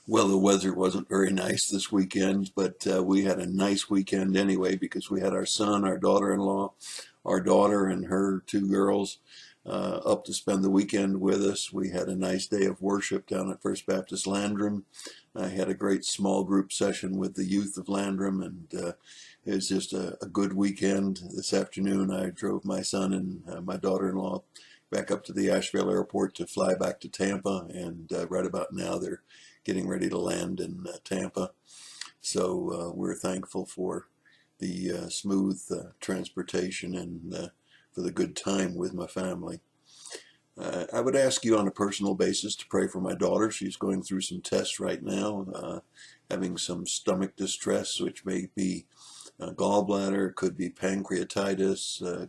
Well, the weather wasn't very nice this weekend, but we had a nice weekend anyway because we had our son, our daughter-in-law, our daughter, and her two girls up to spend the weekend with us. We had a nice day of worship down at First Baptist Landrum. I had a great small group session with the youth of Landrum, and it was just a good weekend. This afternoon, I drove my son and my daughter-in-law back up to the Asheville airport to fly back to Tampa, and right about now they're getting ready to land in Tampa. So we're thankful for the smooth transportation and for the good time with my family. I would ask you on a personal basis to pray for my daughter. She's going through some tests right now, having some stomach distress, which may be gallbladder, could be pancreatitis, a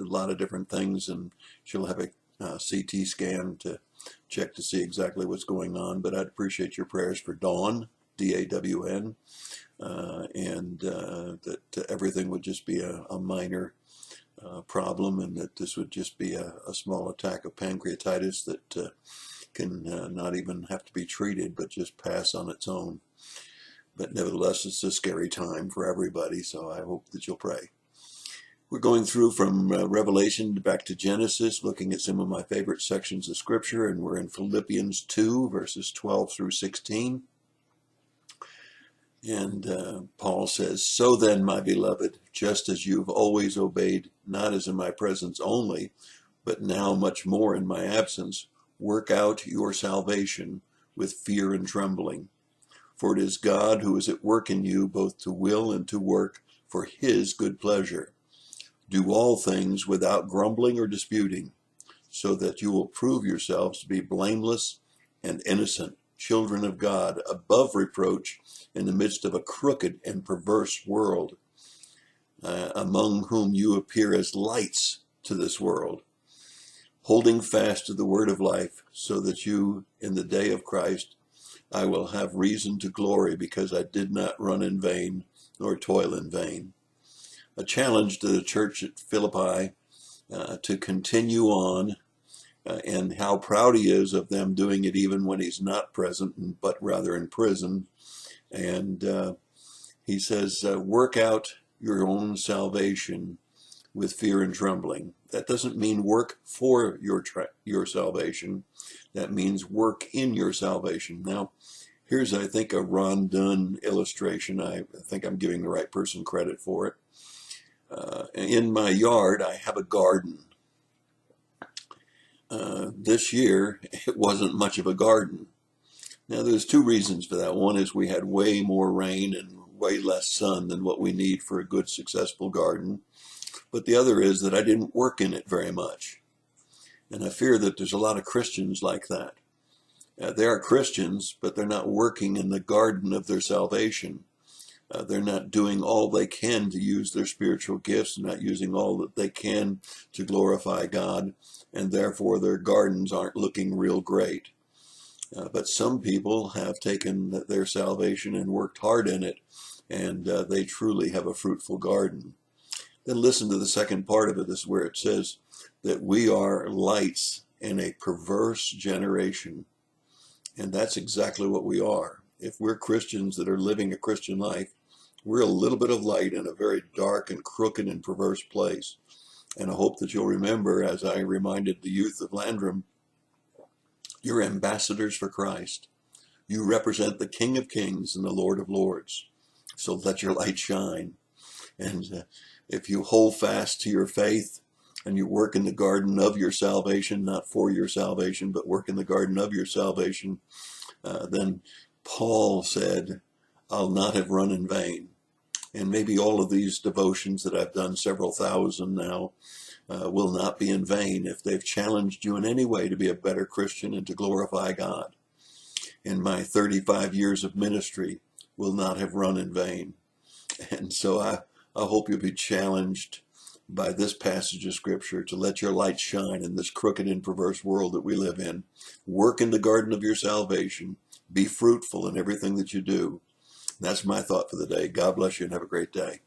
lot of different things, and she'll have a CT scan to check to see exactly what's going on. But I'd appreciate your prayers for Dawn, D-A-W-N, and that everything would just be a minor problem, and that this would just be a small attack of pancreatitis that can not even have to be treated, but just pass on its own. But nevertheless, it's a scary time for everybody, so I hope that you'll pray. We're going through from Revelation back to Genesis, looking at some of my favorite sections of Scripture, and we're in Philippians 2, verses 12 through 16. And Paul says, "So then, my beloved, just as you've always obeyed, not as in my presence only, but now much more in my absence, work out your salvation with fear and trembling. For it is God who is at work in you, both to will and to work for his good pleasure. Do all things without grumbling or disputing, so that you will prove yourselves to be blameless and innocent, children of God, above reproach in the midst of a crooked and perverse world, among whom you appear as lights to this world, holding fast to the word of life, so that you, in the day of Christ, I will have reason to glory, because I did not run in vain, nor toil in vain." A challenge to the church at Philippi to continue on, and how proud he is of them doing it even when he's not present, but rather in prison. And he says, work out your own salvation with fear and trembling. That doesn't mean work for your salvation. That means work in your salvation. Now, here's, I think, a Ron Dunn illustration. I think I'm giving the right person credit for it. In my yard, I have a garden. This year, it wasn't much of a garden. Now, there's two reasons for that. One is we had way more rain and way less sun than what we need for a good, successful garden. But the other is that I didn't work in it very much. And I fear that there's a lot of Christians like that. They are Christians, but they're not working in the garden of their salvation. They're not doing all they can to use their spiritual gifts, not using all that they can to glorify God, and therefore their gardens aren't looking real great. But some people have taken their salvation and worked hard in it, and they truly have a fruitful garden. Then listen to the second part of it. This is where it says that we are lights in a perverse generation. And that's exactly what we are. If we're Christians that are living a Christian life, we're a little bit of light in a very dark and crooked and perverse place. And I hope that you'll remember, as I reminded the youth of Landrum, you're ambassadors for Christ. You represent the King of Kings and the Lord of Lords. So let your light shine. And if you hold fast to your faith and you work in the garden of your salvation, not for your salvation, but work in the garden of your salvation, then Paul said, I'll not have run in vain. And maybe all of these devotions that I've done, several thousand now, will not be in vain if they've challenged you in any way to be a better Christian and to glorify God. And my 35 years of ministry will not have run in vain. And so I hope you'll be challenged by this passage of Scripture to let your light shine in this crooked and perverse world that we live in. Work in the garden of your salvation. Be fruitful in everything that you do. That's my thought for the day. God bless you and have a great day.